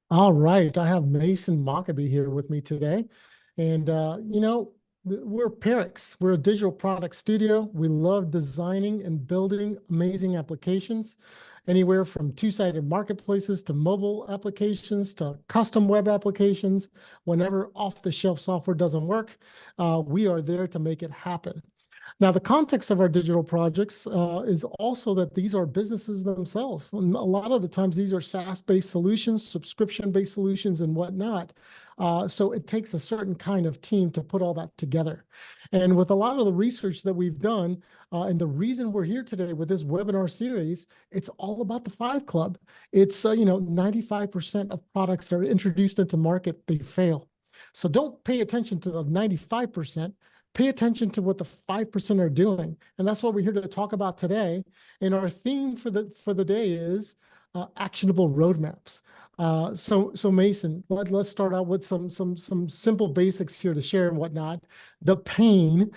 All right, I have Mason Mocabee here with me today. And, we're Perix. We're a digital product studio. We love designing and building amazing applications, anywhere from two-sided marketplaces to mobile applications to custom web applications. Whenever off-the-shelf software doesn't work, we are there to make it happen. Now, the context of our digital projects is also that these are businesses themselves. And a lot of the times, these are SaaS-based solutions, subscription-based solutions, and whatnot. So it takes a certain kind of team to put all that together. And with a lot of the research that we've done, and the reason we're here today with this webinar series, it's all about the Five Club. It's 95% of products that are introduced into market, they fail. So don't pay attention to the 95%. Pay attention to what the 5% are doing. And that's what we're here to talk about today. And our theme for the day is actionable roadmaps. So Mason, let's start out with some simple basics here to share and whatnot. The pain,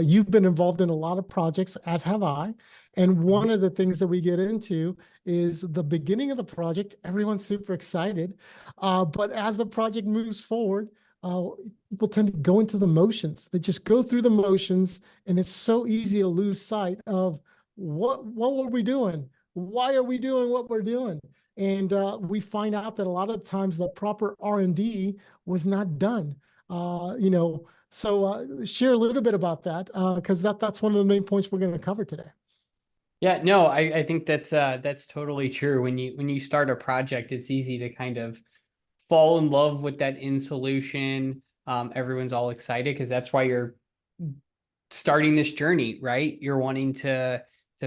you've been involved in a lot of projects, as have I. And one of the things that we get into is the beginning of the project. Everyone's super excited. But as the project moves forward, uh, people tend to go into the motions. They just go through the motions, and it's so easy to lose sight of what were we doing? Why are we doing what we're doing? And we find out that a lot of times the proper R&D was not done. So share a little bit about that because that's one of the main points we're going to cover today. Yeah, no, I think that's totally true. When you start a project, it's easy to kind of fall in love with that end solution. Everyone's all excited because that's why you're starting this journey, right? You're wanting to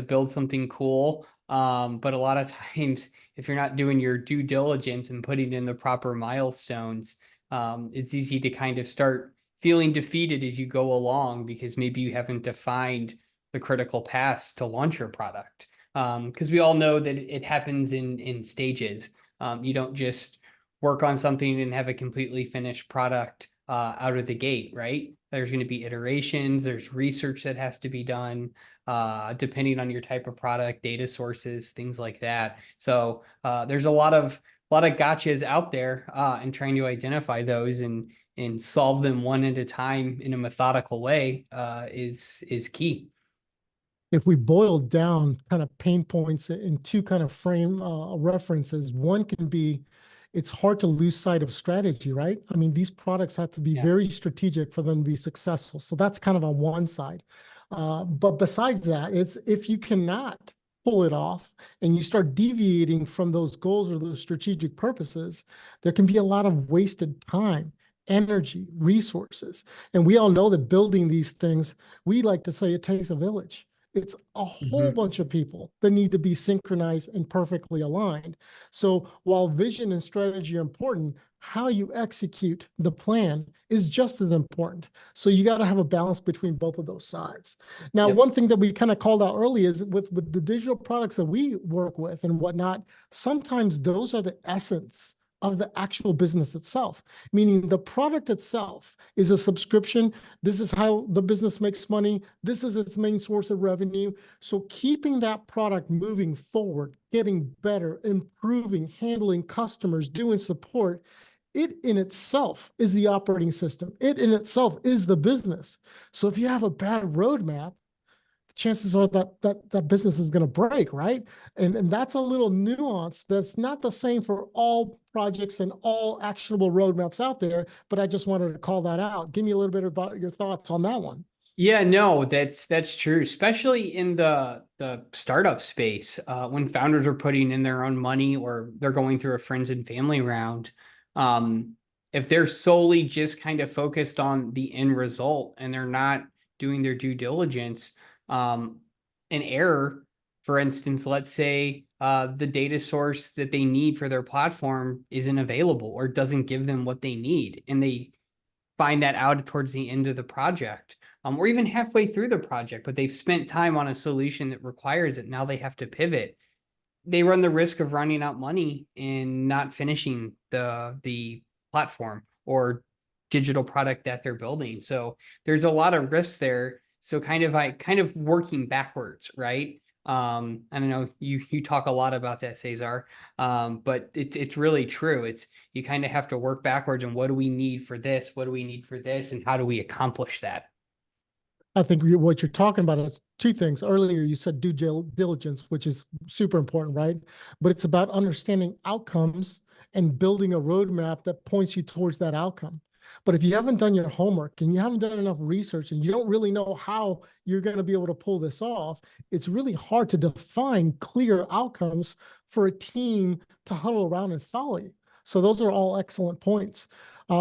build something cool. But a lot of times, if you're not doing your due diligence and putting in the proper milestones, it's easy to kind of start feeling defeated as you go along because maybe you haven't defined the critical paths to launch your product. Because we all know that it happens in stages. You don't just work on something and have a completely finished product out of the gate, right? There's going to be iterations, there's research that has to be done, depending on your type of product, data sources, things like that. So there's a lot of gotchas out there, and trying to identify those and solve them one at a time in a methodical way is key. If we boil down kind of pain points in two kind of frame references, one can be it's hard to lose sight of strategy, right? I mean, these products have to be Yeah. very strategic for them to be successful. So that's kind of on one side. But besides that, it's if you cannot pull it off and you start deviating from those goals or those strategic purposes, there can be a lot of wasted time, energy, resources. And we all know that building these things, we like to say it takes a village. It's a whole Mhm. bunch of people that need to be synchronized and perfectly aligned. So while vision and strategy are important, how you execute the plan is just as important. So you got to have a balance between both of those sides. Now, Yep. one thing that we kind of called out early is with the digital products that we work with and whatnot, sometimes those are the essence of the actual business itself, meaning the product itself is a subscription. This is how the business makes money. This is its main source of revenue. So keeping that product moving forward, getting better, improving, handling customers, doing support, it in itself is the operating system. It in itself is the business. So if you have a bad roadmap, chances are that business is going to break, right? And that's a little nuance that's not the same for all projects and all actionable roadmaps out there. But I just wanted to call that out. Give me a little bit about your thoughts on that one. Yeah, no, that's true, especially in the startup space. When founders are putting in their own money or they're going through a friends and family round, um, if they're solely just kind of focused on the end result and they're not doing their due diligence, an error, for instance, let's say the data source that they need for their platform isn't available or doesn't give them what they need, and they find that out towards the end of the project, or even halfway through the project, but they've spent time on a solution that requires it. Now they have to pivot. They run the risk of running out money and not finishing the platform or digital product that they're building. So there's a lot of risks there. So kind of working backwards, right? I don't know, you talk a lot about that, Cesar. But it's really true. It's you kind of have to work backwards and what do we need for this? What do we need for this? And how do we accomplish that? I think what you're talking about is two things. Earlier, you said diligence, which is super important, right? But it's about understanding outcomes and building a roadmap that points you towards that outcome. But if you haven't done your homework and you haven't done enough research and you don't really know how you're going to be able to pull this off, it's really hard to define clear outcomes for a team to huddle around and follow you. So those are all excellent points.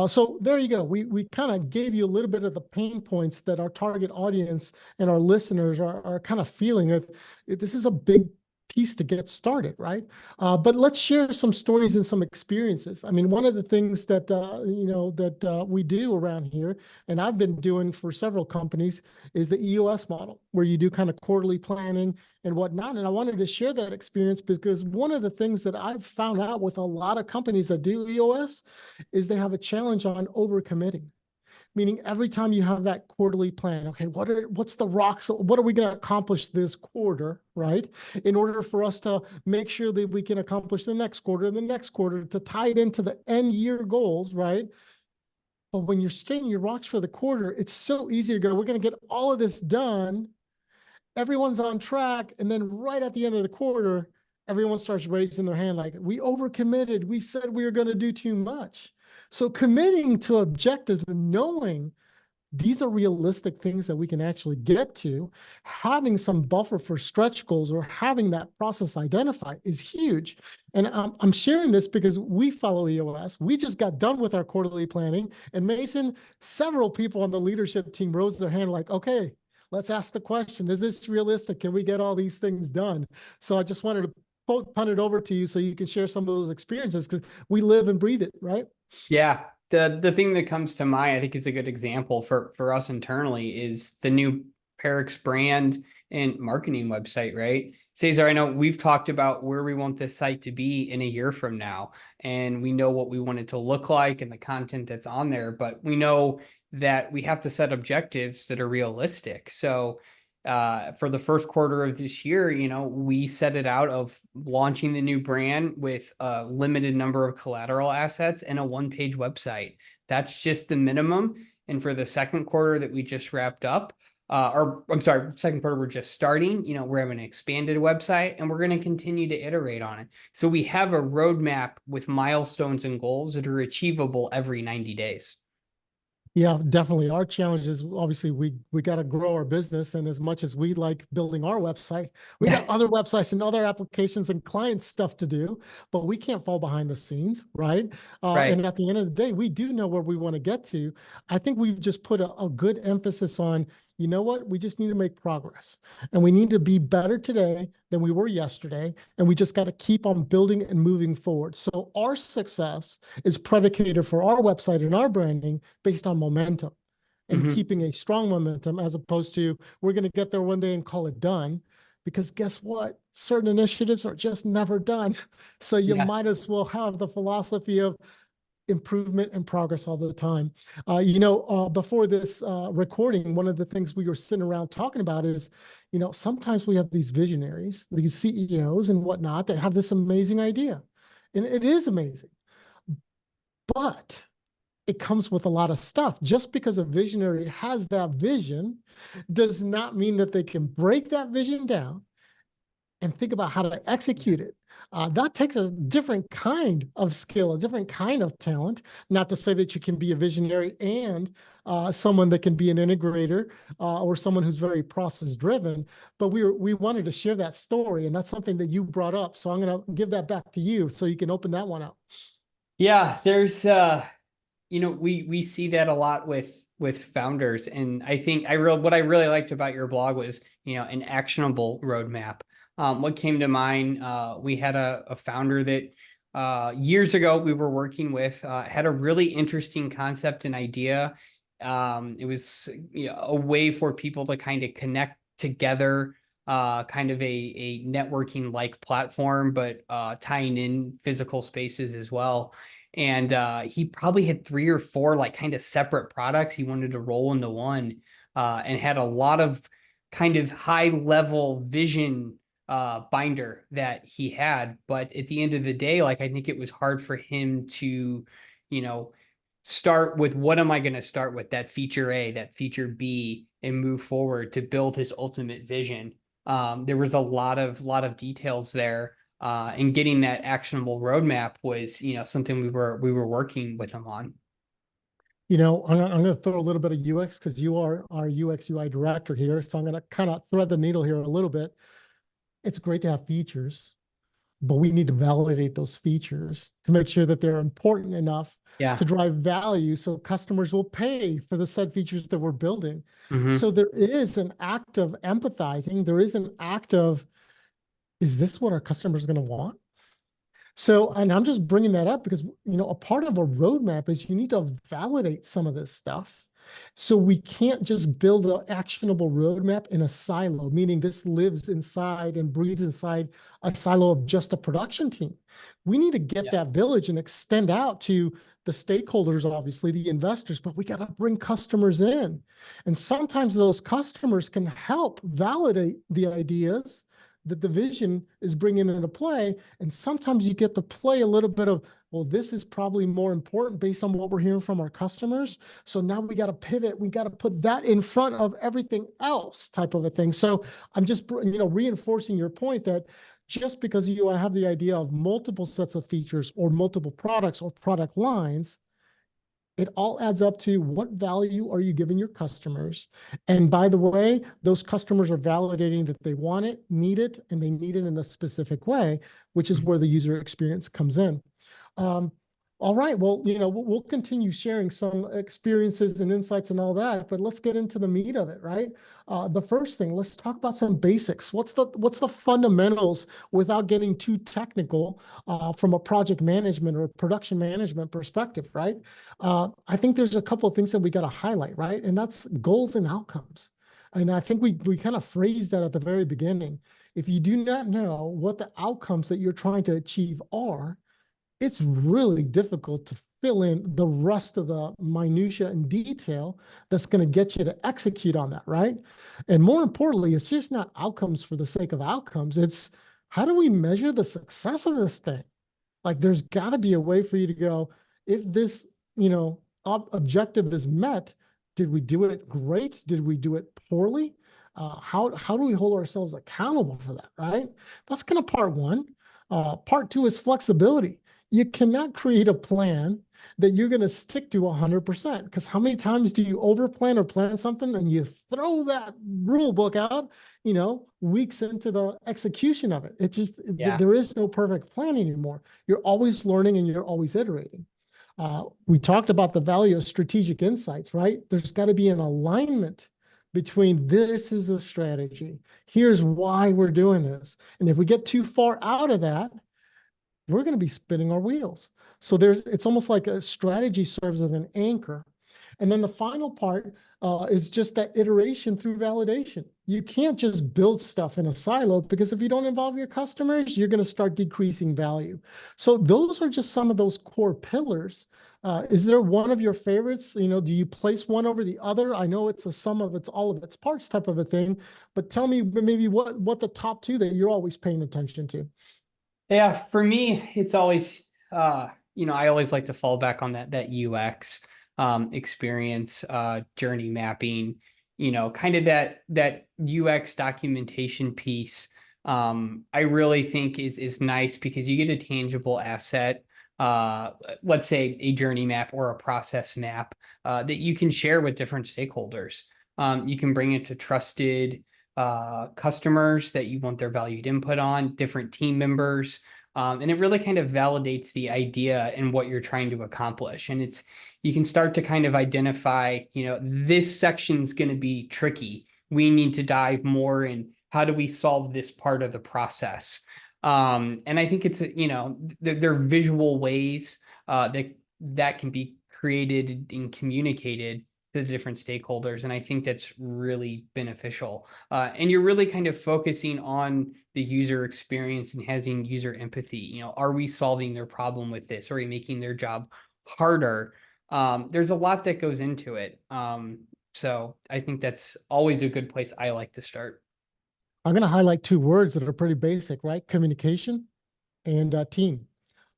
So there you go. We kind of gave you a little bit of the pain points that our target audience and our listeners are kind of feeling. This is a big piece to get started, right? But let's share some stories and some experiences. I mean, one of the things that we do around here, and I've been doing for several companies, is the EOS model, where you do kind of quarterly planning and whatnot. And I wanted to share that experience because one of the things that I've found out with a lot of companies that do EOS is they have a challenge on overcommitting. Meaning every time you have that quarterly plan, okay, what's the rocks? What are we going to accomplish this quarter, right? In order for us to make sure that we can accomplish the next quarter and the next quarter to tie it into the end year goals, right? But when you're stating your rocks for the quarter, it's so easy to go, we're going to get all of this done. Everyone's on track. And then right at the end of the quarter, everyone starts raising their hand like, we overcommitted. We said we were going to do too much. So committing to objectives and knowing these are realistic things that we can actually get to, having some buffer for stretch goals or having that process identified is huge. And I'm sharing this because we follow EOS. We just got done with our quarterly planning. And Mason, several people on the leadership team rose their hand like, okay, let's ask the question, is this realistic? Can we get all these things done? So I just wanted to punt it over to you so you can share some of those experiences because we live and breathe it, right? Yeah. The thing that comes to mind, I think is a good example for us internally is the new Perix brand and marketing website, right? Cesar, I know we've talked about where we want this site to be in a year from now, and we know what we want it to look like and the content that's on there, but we know that we have to set objectives that are realistic. So for the first quarter of this year, we set it out of launching the new brand with a limited number of collateral assets and a one-page website. That's just the minimum. And for the second quarter that we just wrapped up, or I'm sorry, second quarter we're just starting, we're having an expanded website and we're going to continue to iterate on it. So we have a roadmap with milestones and goals that are achievable every 90 days. Yeah, definitely. Our challenge is obviously we got to grow our business, and as much as we like building our website, we got other websites and other applications and client stuff to do, but we can't fall behind the scenes, right? Right. And at the end of the day, we do know where we want to get to. I think we've just put a good emphasis on, you know what? We just need to make progress, and we need to be better today than we were yesterday, and we just got to keep on building and moving forward. So our success is predicated for our website and our branding based on momentum and Mhm. keeping a strong momentum as opposed to we're going to get there one day and call it done. Because guess what? Certain initiatives are just never done. So you Yeah. might as well have the philosophy of improvement and progress all the time. Before this recording, one of the things we were sitting around talking about is, sometimes we have these visionaries, these CEOs and whatnot that have this amazing idea. And it is amazing. But it comes with a lot of stuff. Just because a visionary has that vision does not mean that they can break that vision down and think about how to execute it. That takes a different kind of skill, a different kind of talent. Not to say that you can be a visionary and someone that can be an integrator or someone who's very process driven. But we wanted to share that story, and that's something that you brought up. So I'm going to give that back to you so you can open that one up. Yeah, there's we see that a lot with founders, and I think what I really liked about your blog was an actionable roadmap. What came to mind, we had a founder that years ago we were working with, had a really interesting concept and idea. It was a way for people to kind of connect together, kind of a networking like platform, but tying in physical spaces as well. And he probably had 3 or 4 like kind of separate products he wanted to roll into one, and had a lot of kind of high level vision binder that he had. But at the end of the day, like I think it was hard for him to, you know, start with what am I going to start with, that feature A, that feature B, and move forward to build his ultimate vision. There was a lot of details there. And getting that actionable roadmap was, something we were working with him on. I'm going to throw a little bit of UX because you are our UX UI director here. So I'm going to kind of thread the needle here a little bit. It's great to have features, but we need to validate those features to make sure that they're important enough Yeah. to drive value so customers will pay for the said features that we're building. Hmm. So there is an act of empathizing. There is an act of, is this what our customers are going to want? So, and I'm just bringing that up because, a part of a roadmap is you need to validate some of this stuff. So we can't just build an actionable roadmap in a silo, meaning this lives inside and breathes inside a silo of just a production team. We need to get Yeah. that village and extend out to the stakeholders, obviously the investors, but we got to bring customers in. And sometimes those customers can help validate the ideas that the vision is bringing into play. And sometimes you get to play a little bit of, well, this is probably more important based on what we're hearing from our customers. So now we got to pivot. We got to put that in front of everything else, type of a thing. So I'm just, reinforcing your point that just because you have the idea of multiple sets of features or multiple products or product lines, it all adds up to what value are you giving your customers? And by the way, those customers are validating that they want it, need it, and they need it in a specific way, which is where the user experience comes in. Um, all right, well, we'll continue sharing some experiences and insights and all that, but let's get into the meat of it, right? The first thing, let's talk about some basics. What's the fundamentals without getting too technical from a project management or production management perspective, right? I think there's a couple of things that we got to highlight, right? And that's goals and outcomes. And I think we kind of phrased that at the very beginning. If you do not know what the outcomes that you're trying to achieve are, it's really difficult to fill in the rest of the minutia and detail that's going to get you to execute on that, right? And more importantly, it's just not outcomes for the sake of outcomes. It's how do we measure the success of this thing? Like there's got to be a way for you to go, if this, objective is met, did we do it great? Did we do it poorly? How do we hold ourselves accountable for that, right? That's kind of part one. Part two is flexibility. You cannot create a plan that you're going to stick to 100% because how many times do you overplan or plan something and you throw that rule book out, weeks into the execution of it? It just, Yeah. there is no perfect plan anymore. You're always learning and you're always iterating. We talked about the value of strategic insights, right? There's got to be an alignment between this is a strategy. Here's why we're doing this. And if we get too far out of that, we're going to be spinning our wheels. So it's almost like a strategy serves as an anchor. And then the final part is just that iteration through validation. You can't just build stuff in a silo because if you don't involve your customers, you're going to start decreasing value. So those are just some of those core pillars. Is there one of your favorites? Do you place one over the other? I know it's a sum of its all of its parts type of a thing, but tell me maybe what the top two that you're always paying attention to. Yeah, for me, it's always I always like to fall back on that UX experience, journey mapping, kind of that UX documentation piece. I really think is nice because you get a tangible asset, uh, let's say a journey map or a process map, that you can share with different stakeholders. You can bring it to trusted customers that you want their valued input on, different team members. And it really kind of validates the idea and what you're trying to accomplish. And you can start to kind of identify, this section's going to be tricky. We need to dive more in how do we solve this part of the process. And I think it's, there are visual ways that can be created and communicated to the different stakeholders. And I think that's really beneficial. And you're really kind of focusing on the user experience and having user empathy. Are we solving their problem with this? Are we making their job harder? There's a lot that goes into it. So I think that's always a good place I like to start. I'm going to highlight two words that are pretty basic, right? Communication and team.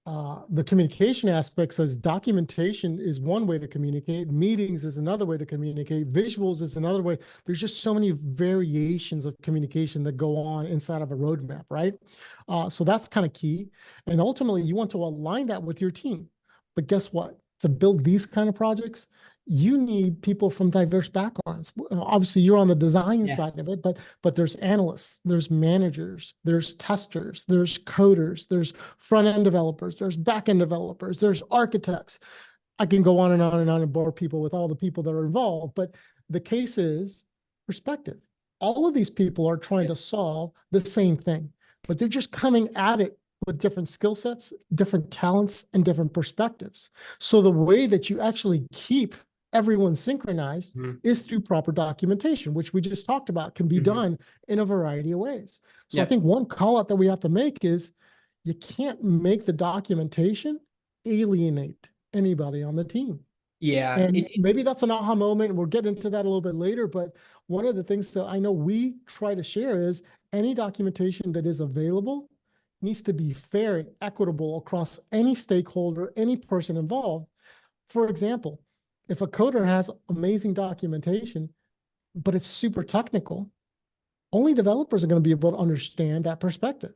The communication aspects as documentation is one way to communicate. Meetings is another way to communicate. Visuals is another way. There's just so many variations of communication that go on inside of a roadmap, right? So that's kind of key. And ultimately, you want to align that with your team. But guess what? To build these kind of projects, you need people from diverse backgrounds. Obviously, you're on the design Yeah. side of it, but there's analysts, there's managers, there's testers, there's coders, there's front end developers, there's back end developers, there's architects. I can go on and on and on and bore people with all the people that are involved, but the case is perspective. All of these people are trying to solve the same thing, but they're just coming at it with different skill sets, different talents, and different perspectives. So the way that you actually keep everyone synchronized Mhm. is through proper documentation, which we just talked about, can be Mhm. done in a variety of ways. So I Yep. think one call out that we have to make is you can't make the documentation alienate anybody on the team. Yeah. And maybe that's an aha moment. And we'll get into that a little bit later. But one of the things that I know we try to share is any documentation that is available needs to be fair and equitable across any stakeholder, any person involved. For example, if a coder has amazing documentation, but it's super technical, only developers are going to be able to understand that perspective.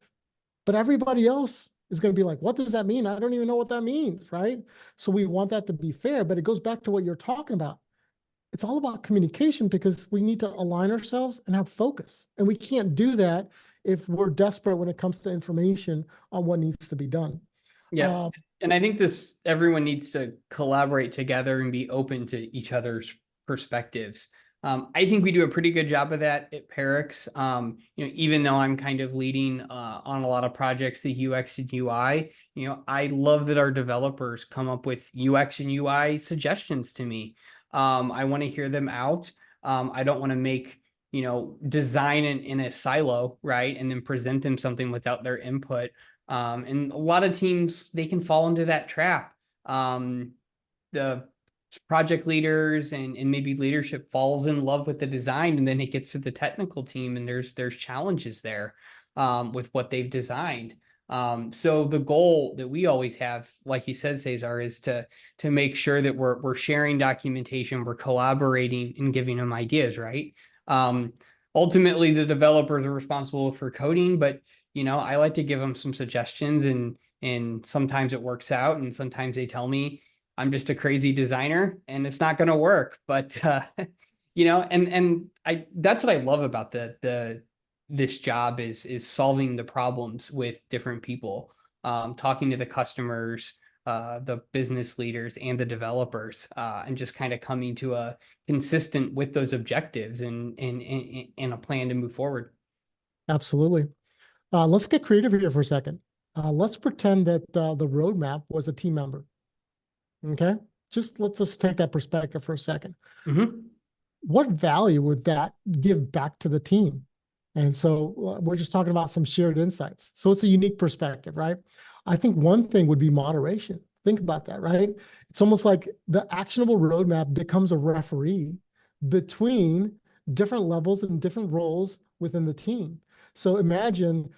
But everybody else is going to be like, what does that mean? I don't even know what that means, right? So we want that to be fair, but it goes back to what you're talking about. It's all about communication because we need to align ourselves and have focus. And we can't do that if we're desperate when it comes to information on what needs to be done. Yep. Uh, And I think everyone needs to collaborate together and be open to each other's perspectives. I think we do a pretty good job of that at Perix. Even though I'm kind of leading on a lot of projects, the UX and UI, I love that our developers come up with UX and UI suggestions to me. I want to hear them out. I don't want to make, design in a silo, right? And then present them something without their input. And a lot of teams, they can fall into that trap. The project leaders and maybe leadership falls in love with the design, and then it gets to the technical team, and there's challenges there with what they've designed. So the goal that we always have, like you said, Cesar, is to make sure that we're sharing documentation, we're collaborating and giving them ideas, right? Ultimately, the developers are responsible for coding, but I like to give them some suggestions, and sometimes it works out, and sometimes they tell me I'm just a crazy designer and it's not going to work. But and I that's what I love about the this job is solving the problems with different people, talking to the customers, the business leaders, and the developers, and just kind of coming to a consistent with those objectives and a plan to move forward. Absolutely. Let's get creative here for a second. Let's pretend that the roadmap was a team member. Okay. Let's just take that perspective for a second. Mm-hmm. What value would that give back to the team? And so we're just talking about some shared insights. So it's a unique perspective, right? I think one thing would be moderation. Think about that, right? It's almost like the actionable roadmap becomes a referee between different levels and different roles within the team. So imagine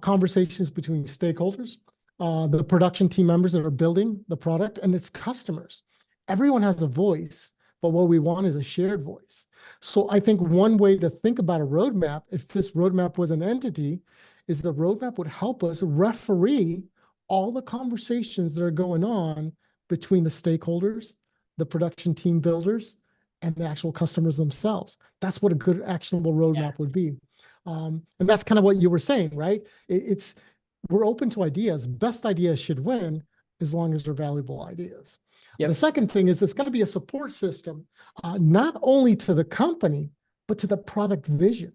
conversations between stakeholders, the production team members that are building the product, and its customers. Everyone has a voice, but what we want is a shared voice. So I think one way to think about a roadmap, if this roadmap was an entity, is the roadmap would help us referee all the conversations that are going on between the stakeholders, the production team builders, and the actual customers themselves. That's what a good actionable Yeah. roadmap would be. And that's kind of what you were saying, right? It's we're open to ideas. Best ideas should win as long as they're valuable ideas. The Yep. second thing is it's going to be a support system, not only to the company, but to the product vision.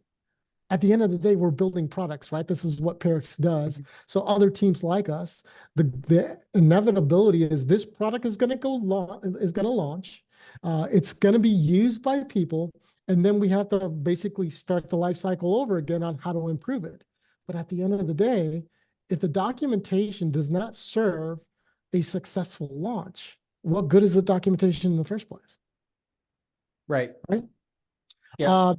At the end of the day, we're building products, right? This is what Perix does. So other teams like us, the inevitability is this product is going to launch. It's going to be used by people, and then we have to basically start the life cycle over again on how to improve it. But at the end of the day, if the documentation does not serve a successful launch, what good is the documentation in the first place, Right. right? Yep. Uh,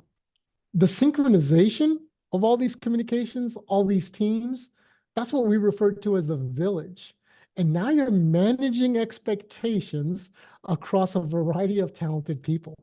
the synchronization of all these communications, all these teams. That's what we refer to as the village. And now you're managing expectations across a variety of talented people.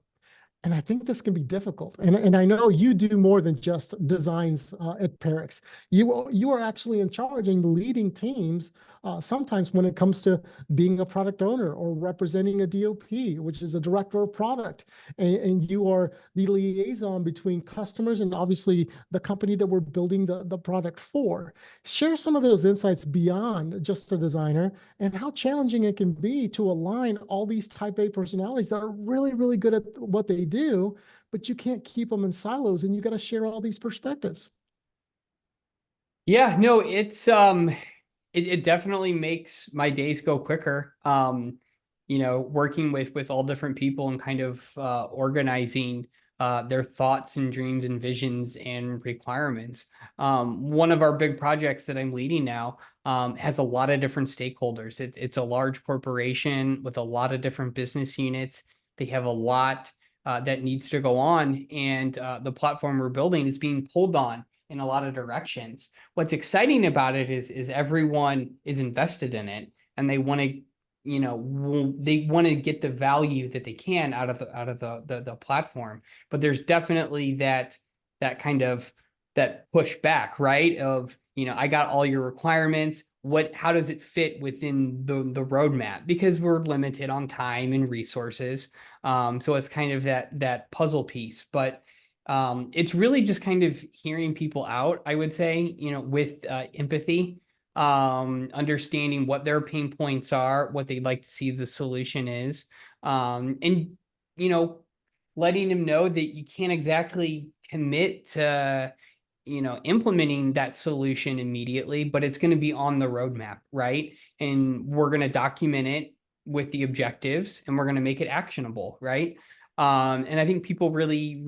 And I think this can be difficult. And I know you do more than just designs at Perix. You are actually in charge and leading teams sometimes when it comes to being a product owner or representing a DOP, which is a director of product. And you are the liaison between customers and obviously the company that we're building the product for. Share some of those insights beyond just a designer and how challenging it can be to align all these type A personalities that are really, really good at what they do, but you can't keep them in silos and you got to share all these perspectives. Yeah, no, it definitely makes my days go quicker. Working with all different people and kind of organizing their thoughts and dreams and visions and requirements. One of our big projects that I'm leading now has a lot of different stakeholders. It's a large corporation with a lot of different business units. They have a lot that needs to go on, and the platform we're building is being pulled on in a lot of directions. What's exciting about it is everyone is invested in it, and they want to they want to get the value that they can out of the platform. But there's definitely that kind of that pushback, right? Of, I got all your requirements. How does it fit within the roadmap? Because we're limited on time and resources. So it's kind of that puzzle piece. But it's really just kind of hearing people out, I would say, with empathy, understanding what their pain points are, what they'd like to see the solution is, and you know, letting them know that you can't exactly commit to implementing that solution immediately, but it's going to be on the roadmap, right? And we're going to document it with the objectives, and we're going to make it actionable, right? And I think people really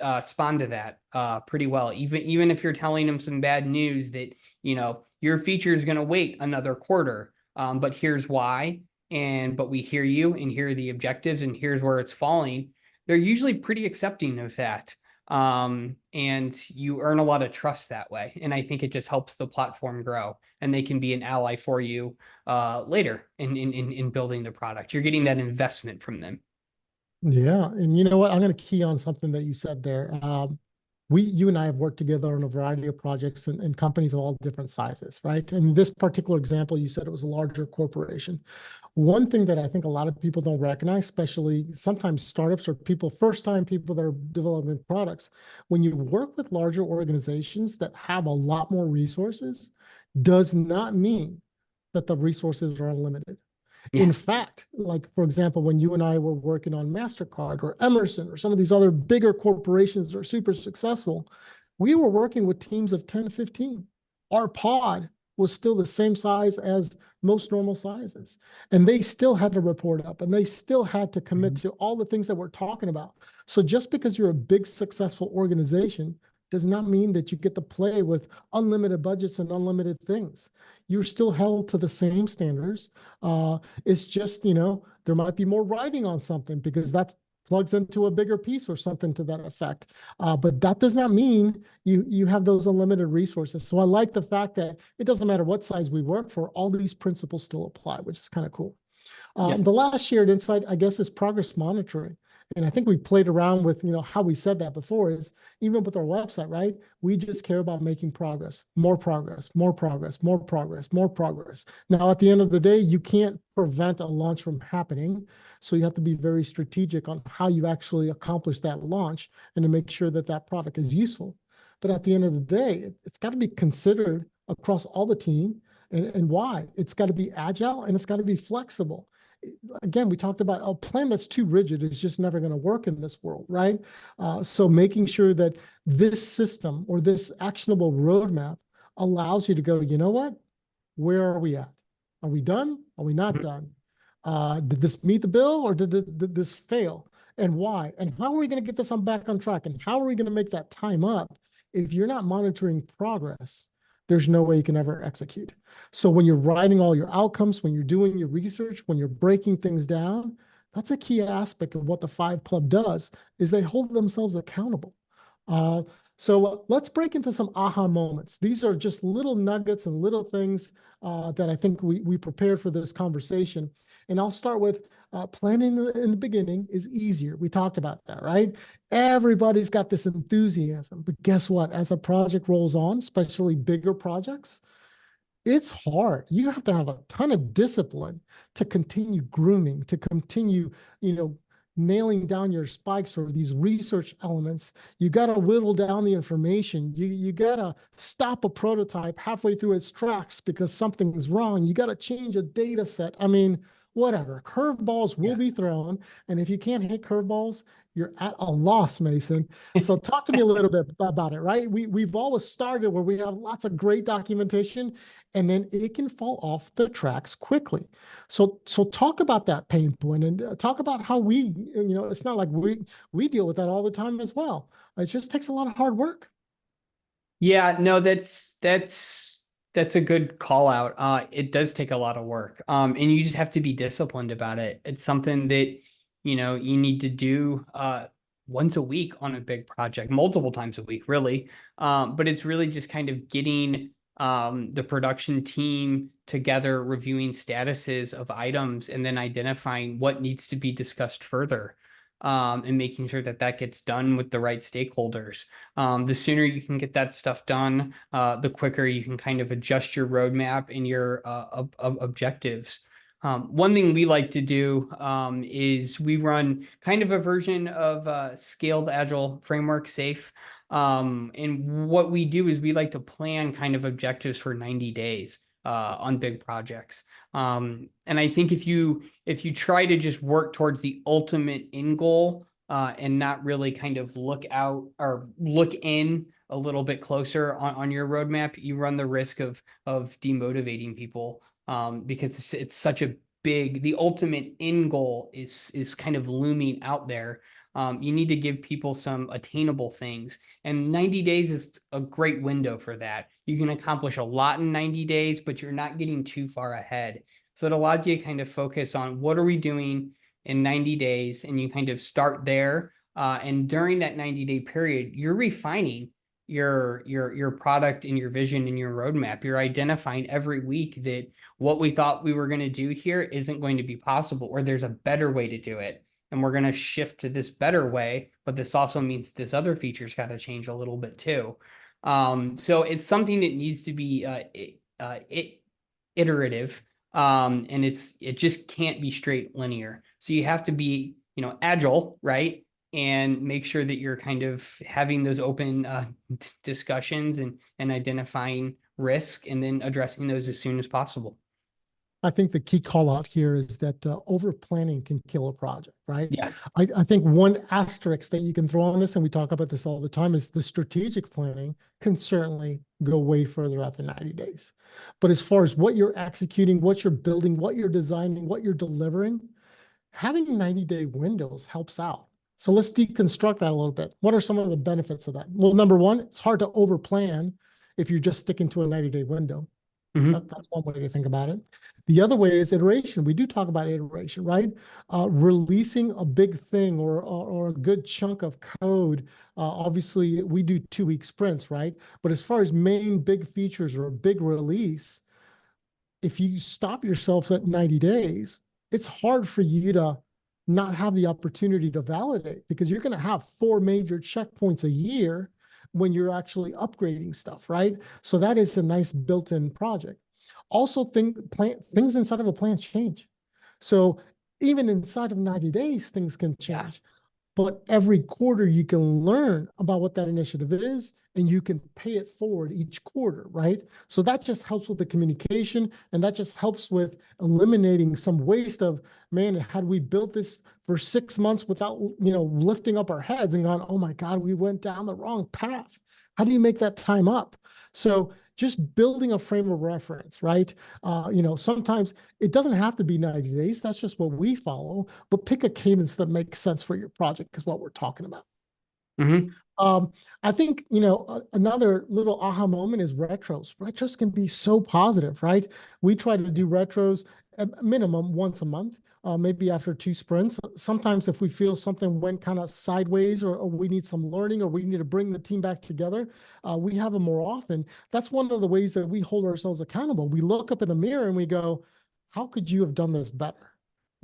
respond to that pretty well. Even if you're telling them some bad news that your feature is going to wait another quarter, but here's why, but we hear you, and here are the objectives, and here's where it's falling. They're usually pretty accepting of that. And you earn a lot of trust that way. And I think it just helps the platform grow, and they can be an ally for you later in building the product. You're getting that investment from them. Yeah, and you know what? I'm going to key on something that you said there. You and I have worked together on a variety of projects and companies of all different sizes, right? In this particular example, you said it was a larger corporation. One thing that I think a lot of people don't recognize, especially sometimes startups or first-time people that are developing products, when you work with larger organizations that have a lot more resources, does not mean that the resources are unlimited. Yeah. In fact, like for example, when you and I were working on MasterCard or Emerson or some of these other bigger corporations that are super successful, we were working with teams of 10 to 15. Our pod was still the same size as most normal sizes. And they still had to report up and they still had to commit to all the things that we're talking about. So just because you're a big, successful organization does not mean that you get to play with unlimited budgets and unlimited things. You're still held to the same standards. It's just, there might be more writing on something because that plugs into a bigger piece or something to that effect. But that does not mean you have those unlimited resources. So I like the fact that it doesn't matter what size we work for, all these principles still apply, which is kind of cool. Yeah. The last shared insight, I guess, is progress monitoring. And I think we played around with, how we said that before is even with our website, right? We just care about making progress, more progress, more progress, more progress, more progress. Now, at the end of the day, you can't prevent a launch from happening. So you have to be very strategic on how you actually accomplish that launch and to make sure that that product is useful. But at the end of the day, it's got to be considered across all the team. And why? It's got to be agile and it's got to be flexible. Again, we talked about a plan that's too rigid is just never going to work in this world, right? So making sure that this system or this actionable roadmap allows you to go, you know what? Where are we at? Are we done? Are we not done? Did this meet the bill or did this fail? And why? And how are we going to get this back on track? And how are we going to make that time up? If you're not monitoring progress, there's no way you can ever execute. So when you're writing all your outcomes, when you're doing your research, when you're breaking things down, that's a key aspect of what the Five Club does, is they hold themselves accountable. So let's break into some aha moments. These are just little nuggets and little things that I think we prepared for this conversation. And I'll start with planning in the beginning is easier. We talked about that, right? Everybody's got this enthusiasm, but guess what? As a project rolls on, especially bigger projects, it's hard. You have to have a ton of discipline to continue grooming, to continue, you know, nailing down your spikes or these research elements. You got to whittle down the information. You got to stop a prototype halfway through its tracks because something's wrong. You got to change a data set. I mean, whatever. Curveballs will Yeah. be thrown, and if you can't hit curveballs, you're at a loss, Mason. So talk to me a little bit about it, right? We've always started where we have lots of great documentation and then it can fall off the tracks quickly. So talk about that pain point and talk about how it's not like we deal with that all the time as well. It just takes a lot of hard work. Yeah, no, that's a good call out. It does take a lot of work. And you just have to be disciplined about it. It's something that, you need to do once a week on a big project, multiple times a week, really. But it's really just kind of getting the production team together, reviewing statuses of items, and then identifying what needs to be discussed further. And making sure that that gets done with the right stakeholders. The sooner you can get that stuff done, the quicker you can kind of adjust your roadmap and your objectives. One thing we like to do is we run kind of a version of scaled agile framework SAFe. And what we do is we like to plan kind of objectives for 90 days on big projects. And I think if you try to just work towards the ultimate end goal and not really kind of look out or look in a little bit closer on your roadmap, you run the risk of demotivating people because it's such a the ultimate end goal is kind of looming out there. You need to give people some attainable things. And 90 days is a great window for that. You can accomplish a lot in 90 days, but you're not getting too far ahead. So it allows you to kind of focus on what are we doing in 90 days, and you kind of start there. And during that 90-day period, you're refining your product and your vision and your roadmap. You're identifying every week that what we thought we were going to do here isn't going to be possible, or there's a better way to do it. And we're going to shift to this better way, but this also means this other feature's got to change a little bit too. So it's something that needs to be iterative, and it just can't be straight linear. So you have to be, agile, right? And make sure that you're kind of having those open discussions and identifying risk and then addressing those as soon as possible. I think the key call out here is that over planning can kill a project, right? Yeah. I think one asterisk that you can throw on this, and we talk about this all the time, is the strategic planning can certainly go way further after 90 days. But as far as what you're executing, what you're building, what you're designing, what you're delivering, having 90-day windows helps out. So let's deconstruct that a little bit. What are some of the benefits of that? Well, number one, it's hard to overplan if you're just sticking to a 90-day window. Mm-hmm. That's one way to think about it. The other way is iteration. We do talk about iteration, right? Releasing a big thing or a good chunk of code. Obviously, we do 2-week sprints, right? But as far as main big features or a big release, if you stop yourselves at 90 days, it's hard for you to not have the opportunity to validate because you're going to have 4 major checkpoints a year when you're actually upgrading stuff, right? So that is a nice built-in project. Also, things inside of a plan change. So even inside of 90 days, things can change. But every quarter you can learn about what that initiative is and you can pay it forward each quarter, right? So that just helps with the communication and that just helps with eliminating some waste of, man, had we built this for 6 months without, lifting up our heads and gone, oh my God, we went down the wrong path. How do you make that time up? So just building a frame of reference, right? Sometimes it doesn't have to be 90 days. That's just what we follow, but pick a cadence that makes sense for your project is what we're talking about. Mm-hmm. I think, another little aha moment is retros. Retros can be so positive, right? We try to do retros at minimum once a month, maybe after 2 sprints. Sometimes if we feel something went kind of sideways, or we need some learning, or we need to bring the team back together, we have them more often. That's one of the ways that we hold ourselves accountable. We look up in the mirror and we go, how could you have done this better?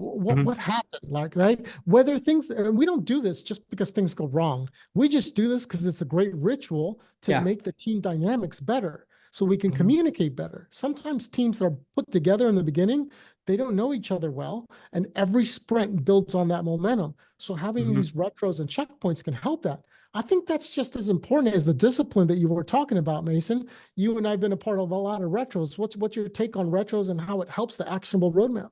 Mhm. What happened? Like, right? Whether things, and we don't do this just because things go wrong. We just do this because it's a great ritual to Yeah. make the team dynamics better so we can Mhm. communicate better. Sometimes teams that are put together in the beginning, they don't know each other well, and every sprint builds on that momentum. So having Mhm. these retros and checkpoints can help that. I think that's just as important as the discipline that you were talking about, Mason. You and I have been a part of a lot of retros. What's your take on retros and how it helps the actionable roadmap?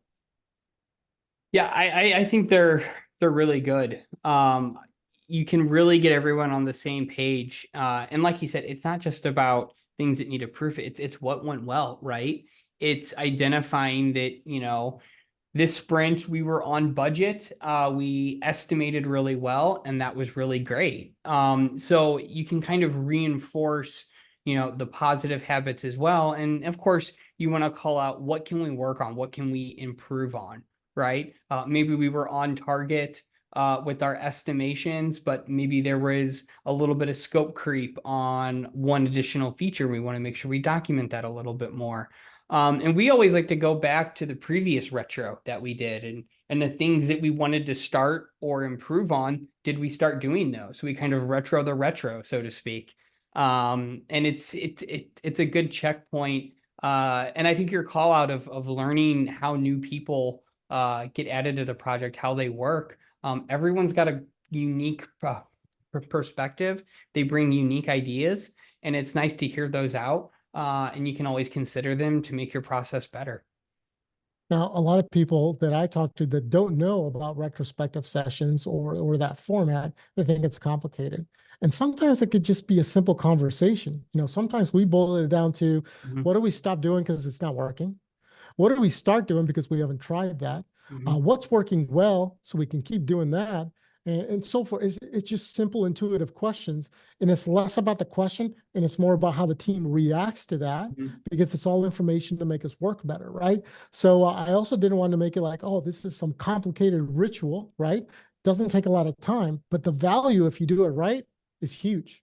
Yeah, I think they're really good. You can really get everyone on the same page. And like you said, it's not just about things that need to proof. It's what went well, right? It's identifying that, this sprint we were on budget. We estimated really well, and that was really great. So you can kind of reinforce, the positive habits as well. And of course, you want to call out what can we work on, what can we improve on, right? Maybe we were on target with our estimations, but maybe there was a little bit of scope creep on one additional feature. We want to make sure we document that a little bit more. And we always like to go back to the previous retro that we did, and the things that we wanted to start or improve on. Did we start doing those? So we kind of retro the retro, so to speak. And it's a good checkpoint. And I think your call out of learning how new people get added to the project, how they work. Everyone's got a unique perspective. They bring unique ideas, and it's nice to hear those out. And you can always consider them to make your process better. Now, a lot of people that I talk to that don't know about retrospective sessions or that format, they think it's complicated. And sometimes it could just be a simple conversation. Sometimes we boil it down to, Mhm. what do we stop doing because it's not working? What do we start doing because we haven't tried that? Mhm. What's working well so we can keep doing that? And so forth. It's just simple, intuitive questions. And it's less about the question and it's more about how the team reacts to that, Mhm. because it's all information to make us work better, right? So I also didn't want to make it like, oh, this is some complicated ritual, right? Doesn't take a lot of time, but the value, if you do it right, is huge.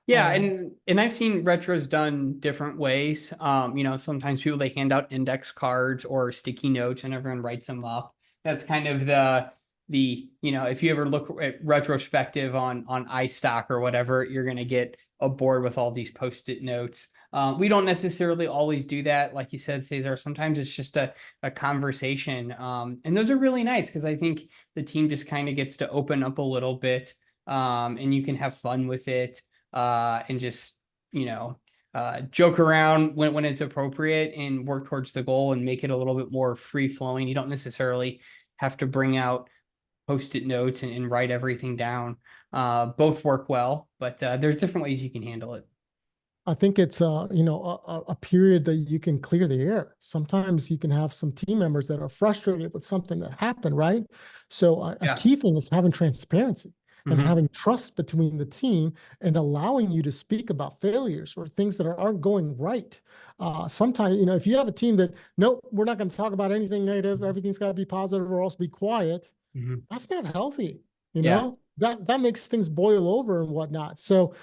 Yeah, Um, and I've seen retros done different ways. Sometimes people they hand out index cards or sticky notes and everyone writes them up. That's kind of if you ever look at retrospective on iStock or whatever, you're gonna get a board with all these post-it notes. We don't necessarily always do that, like you said, Cesar. Sometimes it's just a conversation. And those are really nice because I think the team just kind of gets to open up a little bit, and you can have fun with it, and just joke around when it's appropriate and work towards the goal and make it a little bit more free flowing. You don't necessarily have to bring out post-it notes and write everything down. Both work well, but there's different ways you can handle it. I think it's a period that you can clear the air. Sometimes you can have some team members that are frustrated with something that happened, right? So a Yeah. key thing is having transparency and Mhm. having trust between the team and allowing you to speak about failures or things that aren't going right. Sometimes, if you have a team that, nope, we're not going to talk about anything negative, everything's got to be positive or else be quiet, Mhm. that's not healthy. Yeah. That makes things boil over and whatnot. So,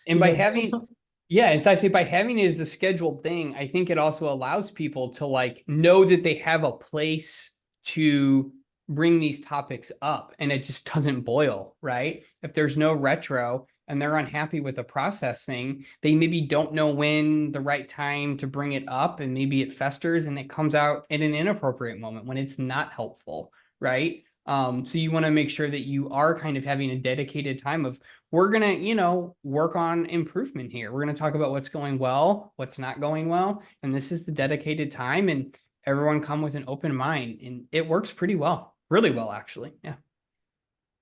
And by having, sometimes. yeah, it's actually by having it as a scheduled thing, I think it also allows people to like know that they have a place to bring these topics up and it just doesn't boil, right? If there's no retro and they're unhappy with the process thing, they maybe don't know when the right time to bring it up, and maybe it festers and it comes out at an inappropriate moment when it's not helpful, right? So you want to make sure that you are kind of having a dedicated time of, we're gonna, work on improvement here. We're gonna talk about what's going well, what's not going well, and this is the dedicated time. And everyone come with an open mind, and it works pretty well, really well, actually. Yeah.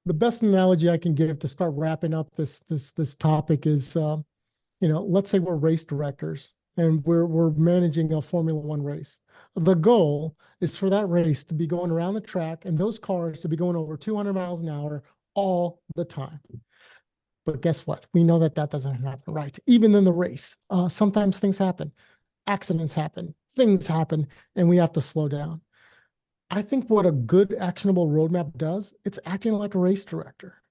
The best analogy I can give to start wrapping up this topic is, let's say we're race directors and we're managing a Formula One race. The goal is for that race to be going around the track and those cars to be going over 200 miles an hour all the time. But guess what? We know that doesn't happen, right? Even in the race, sometimes things happen, accidents happen, things happen and we have to slow down. I think what a good actionable roadmap does, it's acting like a race director.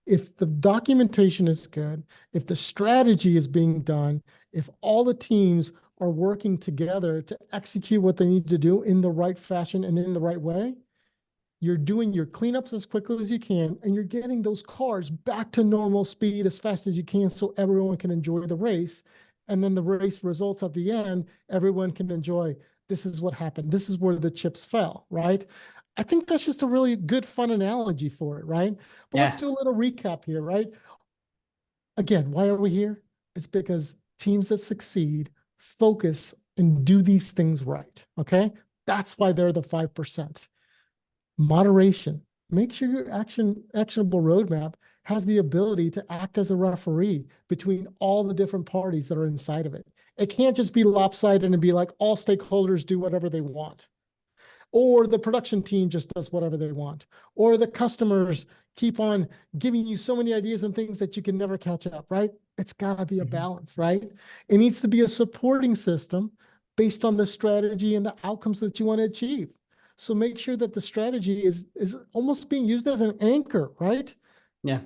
If the documentation is good, if the strategy is being done, if all the teams are working together to execute what they need to do in the right fashion and in the right way, you're doing your cleanups as quickly as you can, and you're getting those cars back to normal speed as fast as you can so everyone can enjoy the race. And then the race results at the end, everyone can enjoy, this is what happened. This is where the chips fell, right? I think that's just a really good, fun analogy for it, right? But let's Yeah. do a little recap here, right? Again, why are we here? It's because teams that succeed focus and do these things right, okay? That's why they're the 5%. Moderation. Make sure your actionable roadmap has the ability to act as a referee between all the different parties that are inside of it. It can't just be lopsided and be like all stakeholders do whatever they want, or the production team just does whatever they want, or the customers keep on giving you so many ideas and things that you can never catch up, right? It's got to be a balance, right? It needs to be a supporting system based on the strategy and the outcomes that you want to achieve. So make sure that the strategy is almost being used as an anchor, right? Yeah.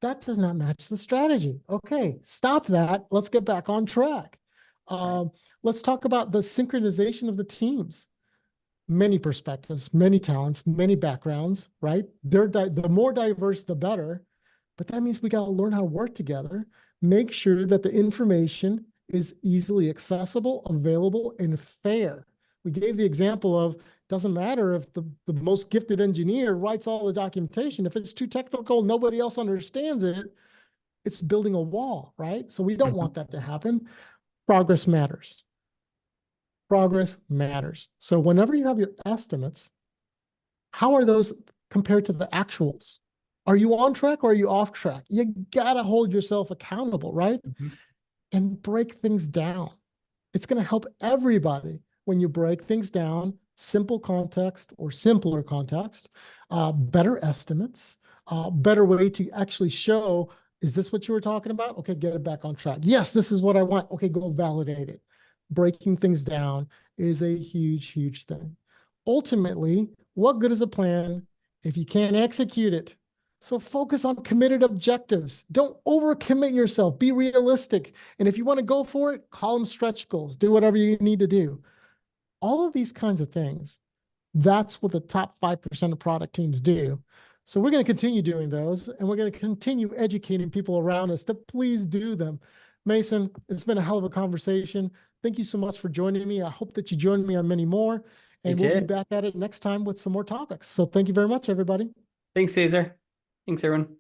That does not match the strategy. Okay, stop that. Let's get back on track. Right. Let's talk about the synchronization of the teams. Many perspectives, many talents, many backgrounds, right? The more diverse, the better. But that means we got to learn how to work together, make sure that the information is easily accessible, available, and fair. We gave the example of doesn't matter if the most gifted engineer writes all the documentation. If it's too technical, nobody else understands it, it's building a wall, right? So we don't want that to happen. Progress matters. Progress matters. So whenever you have your estimates, how are those compared to the actuals? Are you on track or are you off track? You got to hold yourself accountable, right? Mhm. And break things down. It's going to help everybody when you break things down, simple context or simpler context, better estimates, better way to actually show, is this what you were talking about? Okay, get it back on track. Yes, this is what I want. Okay, go validate it. Breaking things down is a huge, huge thing. Ultimately, what good is a plan if you can't execute it? So focus on committed objectives. Don't overcommit yourself. Be realistic. And if you want to go for it, call them stretch goals. Do whatever you need to do. All of these kinds of things, that's what the top 5% of product teams do. So we're going to continue doing those, and we're going to continue educating people around us to please do them. Mason, it's been a hell of a conversation. Thank you so much for joining me. I hope that you join me on many more, You and we'll be did. back at it next time with some more topics. So thank you very much, everybody. Thanks, Cesar. Thanks, everyone.